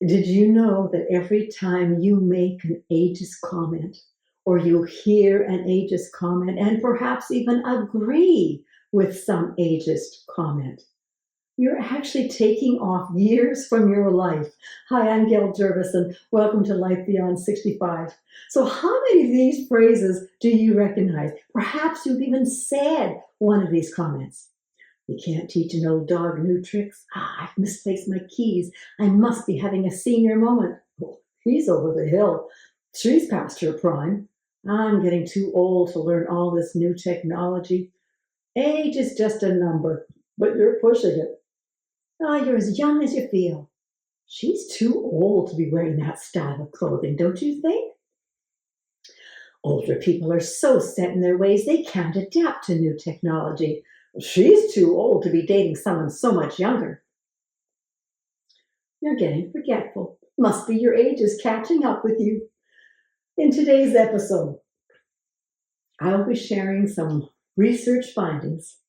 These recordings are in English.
Did you know that every time you make an ageist comment or you hear an ageist comment and perhaps even agree with some ageist comment, you're actually taking off years from your life? Hi, I'm Gail Jervis, and welcome to Life Beyond 65. So how many of these phrases do you recognize? Perhaps you've even said one of these comments. You can't teach an old dog new tricks. I've misplaced my keys. I must be having a senior moment. Oh, he's over the hill. She's past her prime. I'm getting too old to learn all this new technology. Age is just a number, but you're pushing it. You're as young as you feel. She's too old to be wearing that style of clothing, don't you think? Older people are so set in their ways they can't adapt to new technology. She's too old to be dating someone so much younger. You're getting forgetful. Must be your age is catching up with you. In today's episode, I'll be sharing some research findings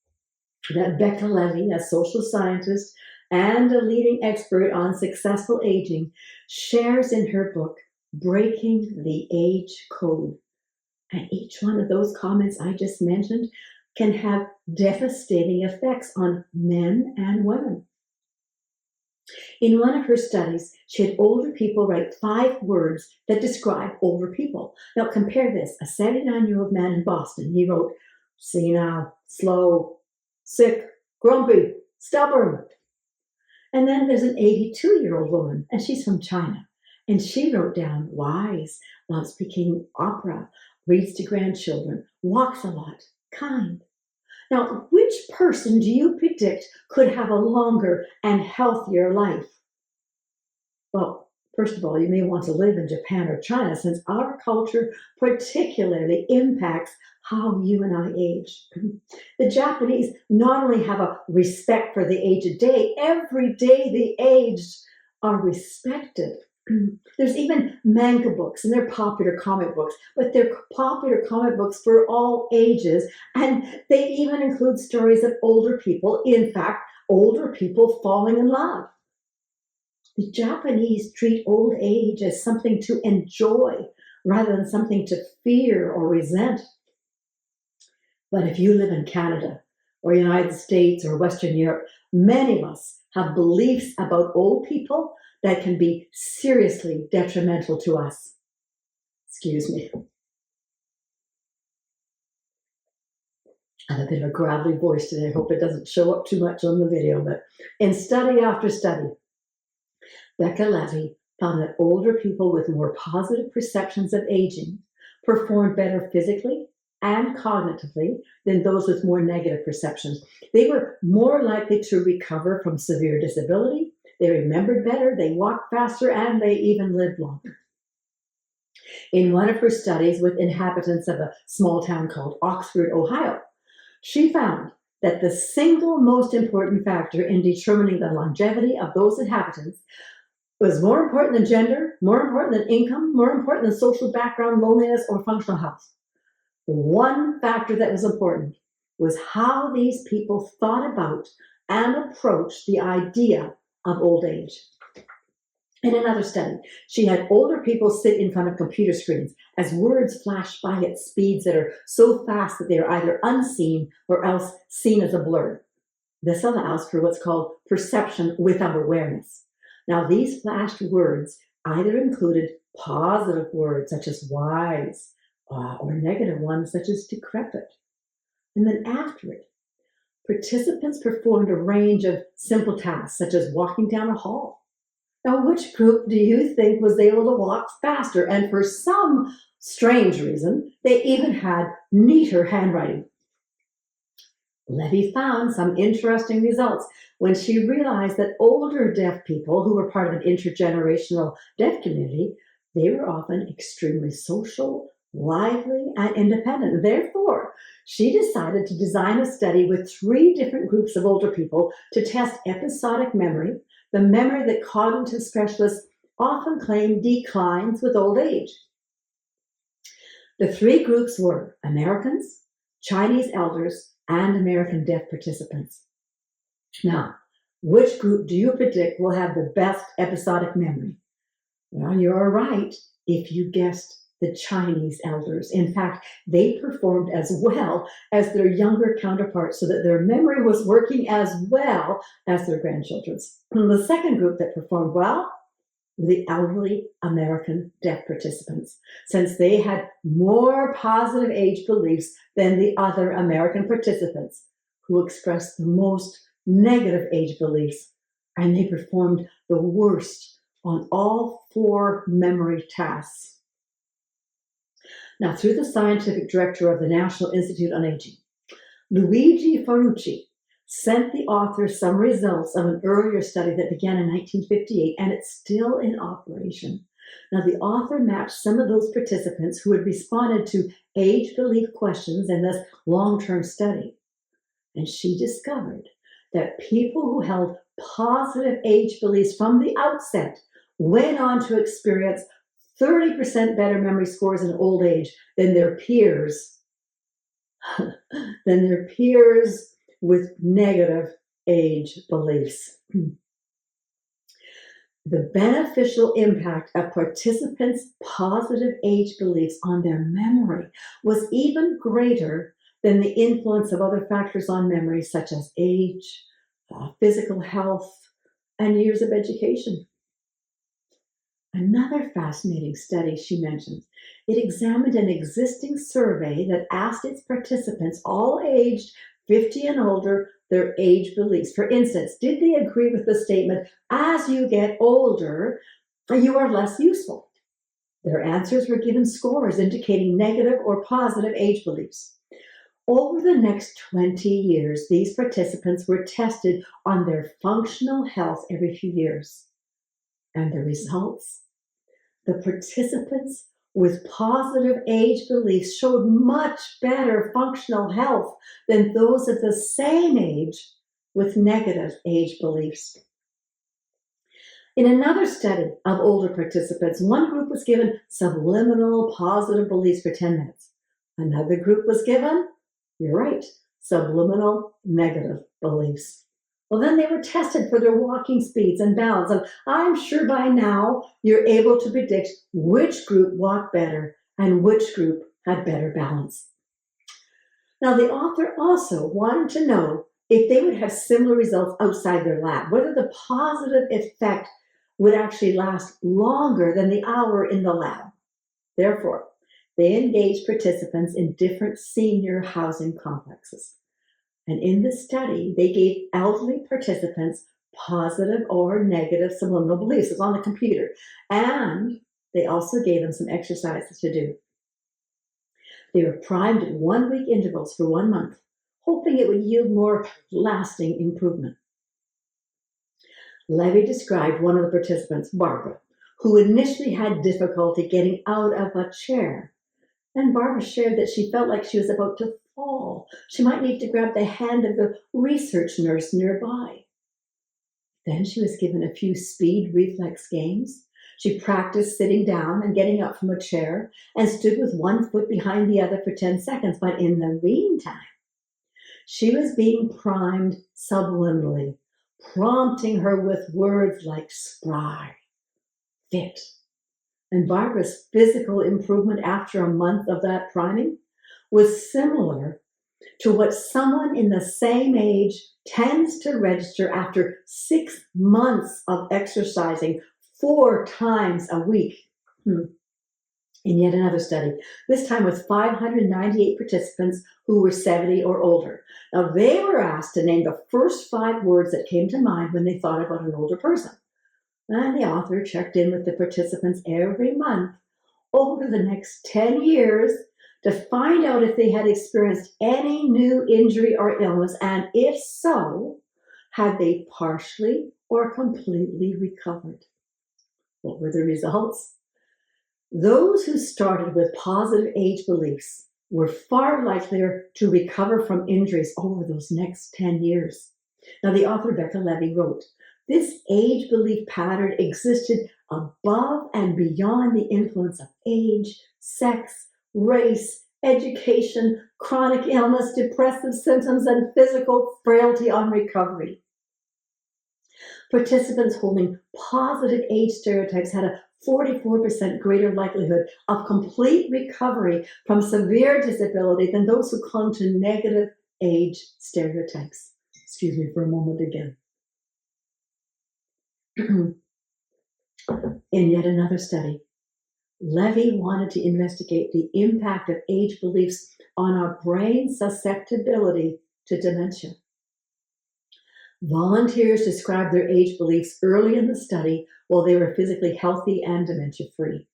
that Becca Levy, a social scientist and a leading expert on successful aging, shares in her book, Breaking the Age Code. And each one of those comments I just mentioned can have devastating effects on men and women. In one of her studies, she had older people write 5 words that describe older people. Now compare this. A 79-year-old man in Boston, he wrote, senile, slow, sick, grumpy, stubborn. And then there's an 82-year-old woman, and she's from China. And she wrote down wise, loves speaking opera, reads to grandchildren, walks a lot, kind. Now, which person do you predict could have a longer and healthier life? Well, first of all, you may want to live in Japan or China, since our culture particularly impacts how you and I age. The Japanese not only have a respect for the aged day, every day the aged are respected. There's even manga books, and they're popular comic books, but they're popular comic books for all ages, and they even include stories of older people, in fact, older people falling in love. The Japanese treat old age as something to enjoy rather than something to fear or resent. But if you live in Canada or United States or Western Europe, many of us have beliefs about old people that can be seriously detrimental to us. Excuse me. I have a bit of a gravelly voice today. I hope it doesn't show up too much on the video, but in study after study, Becca Levy found that older people with more positive perceptions of aging performed better physically and cognitively than those with more negative perceptions. They were more likely to recover from severe disability. They remembered better, they walked faster, and they even lived longer. In one of her studies with inhabitants of a small town called Oxford, Ohio, she found that the single most important factor in determining the longevity of those inhabitants was more important than gender, more important than income, more important than social background, loneliness, or functional health. The one factor that was important was how these people thought about and approached the idea of old age. In another study, she had older people sit in front of computer screens as words flash by at speeds that are so fast that they are either unseen or else seen as a blur. This allows for what's called perception without awareness. Now, these flashed words either included positive words such as wise or negative ones such as decrepit. And then after it, participants performed a range of simple tasks such as walking down a hall. Now, which group do you think was able to walk faster? And for some strange reason, they even had neater handwriting. Levy found some interesting results when she realized that older deaf people who were part of an intergenerational deaf community, they were often extremely social, lively, and independent. Therefore, she decided to design a study with 3 different groups of older people to test episodic memory, the memory that cognitive specialists often claim declines with old age. The 3 groups were Americans, Chinese elders, and American deaf participants. Now, which group do you predict will have the best episodic memory? Well, you're right if you guessed the Chinese elders. In fact, they performed as well as their younger counterparts so that their memory was working as well as their grandchildren's. The second group that performed well were the elderly American deaf participants, since they had more positive age beliefs than the other American participants who expressed the most negative age beliefs, and they performed the worst on all 4 memory tasks. Now, through the scientific director of the National Institute on Aging, Luigi Ferrucci sent the author some results of an earlier study that began in 1958, and it's still in operation. Now, the author matched some of those participants who had responded to age belief questions in this long-term study, and she discovered that people who held positive age beliefs from the outset went on to experience 30% better memory scores in old age than their peers, with negative age beliefs. The beneficial impact of participants' positive age beliefs on their memory was even greater than the influence of other factors on memory, such as age, physical health, and years of education. Another fascinating study she mentions, it examined an existing survey that asked its participants, all aged 50 and older, their age beliefs. For instance, did they agree with the statement, as you get older, you are less useful? Their answers were given scores indicating negative or positive age beliefs. Over the next 20 years, these participants were tested on their functional health every few years. And the results? The participants with positive age beliefs showed much better functional health than those of the same age with negative age beliefs. In another study of older participants, one group was given subliminal positive beliefs for 10 minutes. Another group was given, you're right, subliminal negative beliefs. Well, then they were tested for their walking speeds and balance, and I'm sure by now you're able to predict which group walked better and which group had better balance. Now, the author also wanted to know if they would have similar results outside their lab, whether the positive effect would actually last longer than the hour in the lab. Therefore, they engaged participants in different senior housing complexes. And in this study, they gave elderly participants positive or negative subliminal beliefs. It was on the computer. And they also gave them some exercises to do. They were primed at 1-week intervals for 1 month, hoping it would yield more lasting improvement. Levy described one of the participants, Barbara, who initially had difficulty getting out of a chair. And Barbara shared that she felt like she was about to fall. She might need to grab the hand of the research nurse nearby. Then she was given a few speed reflex games. She practiced sitting down and getting up from a chair and stood with one foot behind the other for 10 seconds. But in the meantime, she was being primed subliminally, prompting her with words like spry, fit. And Barbara's physical improvement after a month of that priming was similar to what someone in the same age tends to register after 6 months of exercising 4 times a week. In yet another study, this time with 598 participants who were 70 or older. Now, they were asked to name the first 5 words that came to mind when they thought about an older person. And the author checked in with the participants every month over the next 10 years to find out if they had experienced any new injury or illness, and if so, had they partially or completely recovered. What were the results? Those who started with positive age beliefs were far likelier to recover from injuries over those next 10 years. Now, the author Becca Levy wrote, this age belief pattern existed above and beyond the influence of age, sex, race, education, chronic illness, depressive symptoms, and physical frailty on recovery. Participants holding positive age stereotypes had a 44% greater likelihood of complete recovery from severe disability than those who clung to negative age stereotypes. Excuse me for a moment again. In yet another study, Levy wanted to investigate the impact of age beliefs on our brain susceptibility to dementia. Volunteers described their age beliefs early in the study while they were physically healthy and dementia-free.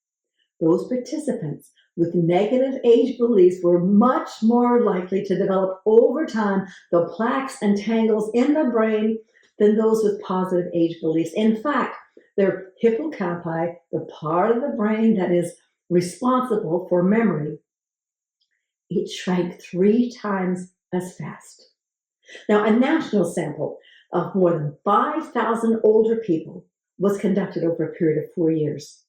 Those participants with negative age beliefs were much more likely to develop over time the plaques and tangles in the brain than those with positive age beliefs. In fact, their hippocampi, the part of the brain that is responsible for memory, it shrank 3 times as fast. Now, a national sample of more than 5,000 older people was conducted over a period of 4 years.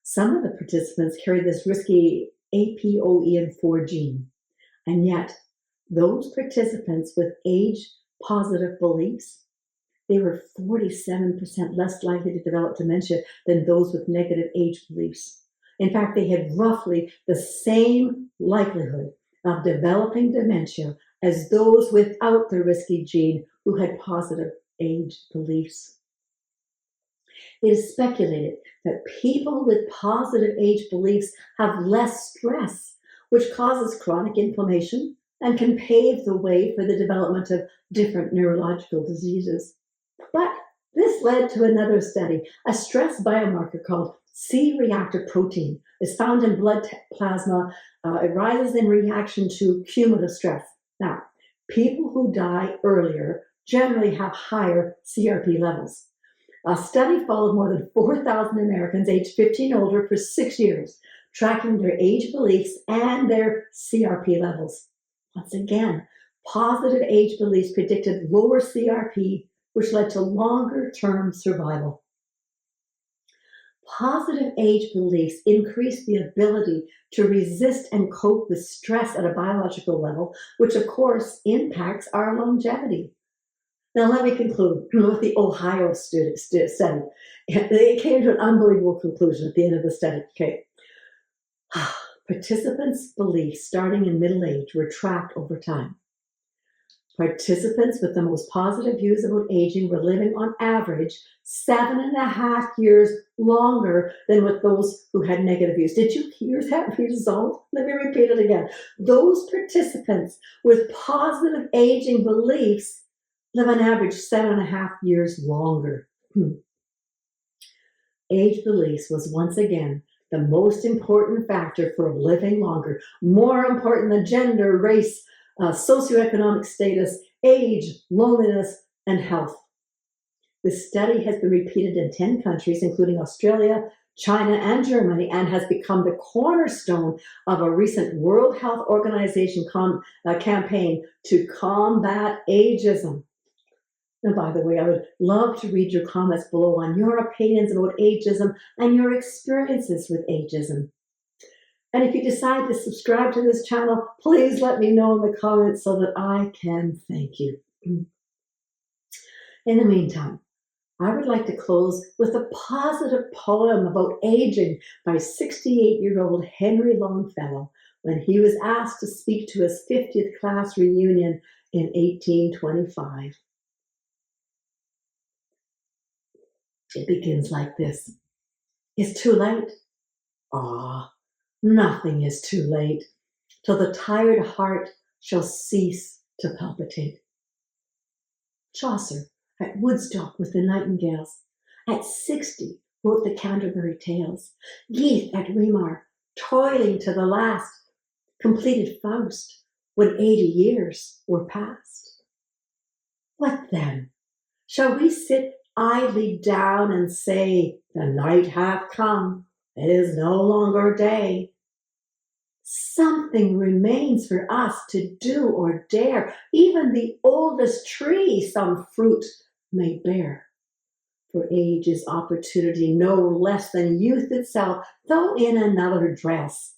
Some of the participants carried this risky APOE4 gene, and yet those participants with age-positive beliefs, they were 47% less likely to develop dementia than those with negative age beliefs. In fact, they had roughly the same likelihood of developing dementia as those without the risky gene who had positive age beliefs. It is speculated that people with positive age beliefs have less stress, which causes chronic inflammation and can pave the way for the development of different neurological diseases. But this led to another study. A stress biomarker called C-reactive protein is found in blood plasma. It rises in reaction to cumulative stress. Now, people who die earlier generally have higher CRP levels. A study followed more than 4,000 Americans aged 15 and older for 6 years, tracking their age beliefs and their CRP levels. Once again, positive age beliefs predicted lower CRP, which led to longer-term survival. Positive age beliefs increase the ability to resist and cope with stress at a biological level, which of course impacts our longevity. Now let me conclude with the Ohio study. They came to an unbelievable conclusion at the end of the study. Okay. Participants' beliefs starting in middle age were tracked over time. Participants with the most positive views about aging were living on average 7.5 years longer than with those who had negative views. Did you hear that result? Let me repeat it again. Those participants with positive aging beliefs live on average 7.5 years longer. Age beliefs was once again the most important factor for living longer, more important than gender, race, socioeconomic status, age, loneliness, and health. This study has been repeated in 10 countries, including Australia, China, and Germany, and has become the cornerstone of a recent World Health Organization campaign to combat ageism. And by the way, I would love to read your comments below on your opinions about ageism and your experiences with ageism. And if you decide to subscribe to this channel, please let me know in the comments so that I can thank you. In the meantime, I would like to close with a positive poem about aging by 68-year-old Henry Longfellow when he was asked to speak to his 50th class reunion in 1825. It begins like this. It's too late. Ah, nothing is too late, till the tired heart shall cease to palpitate. Chaucer at Woodstock with the nightingales, at 60 wrote the Canterbury Tales. Goethe at Weimar, toiling to the last, completed Faust when 80 years were past. What then? Shall we sit idly down and say, the night hath come, it is no longer day? Something remains for us to do or dare. Even the oldest tree some fruit may bear. For age is opportunity no less than youth itself, though in another dress.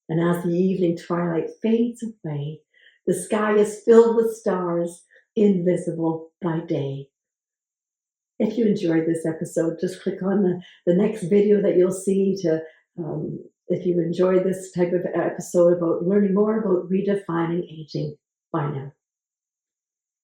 And as the evening twilight fades away, the sky is filled with stars, invisible by day. If you enjoyed this episode, just click on the next video that you'll see to, if you enjoyed this type of episode about learning more about redefining aging. Bye now.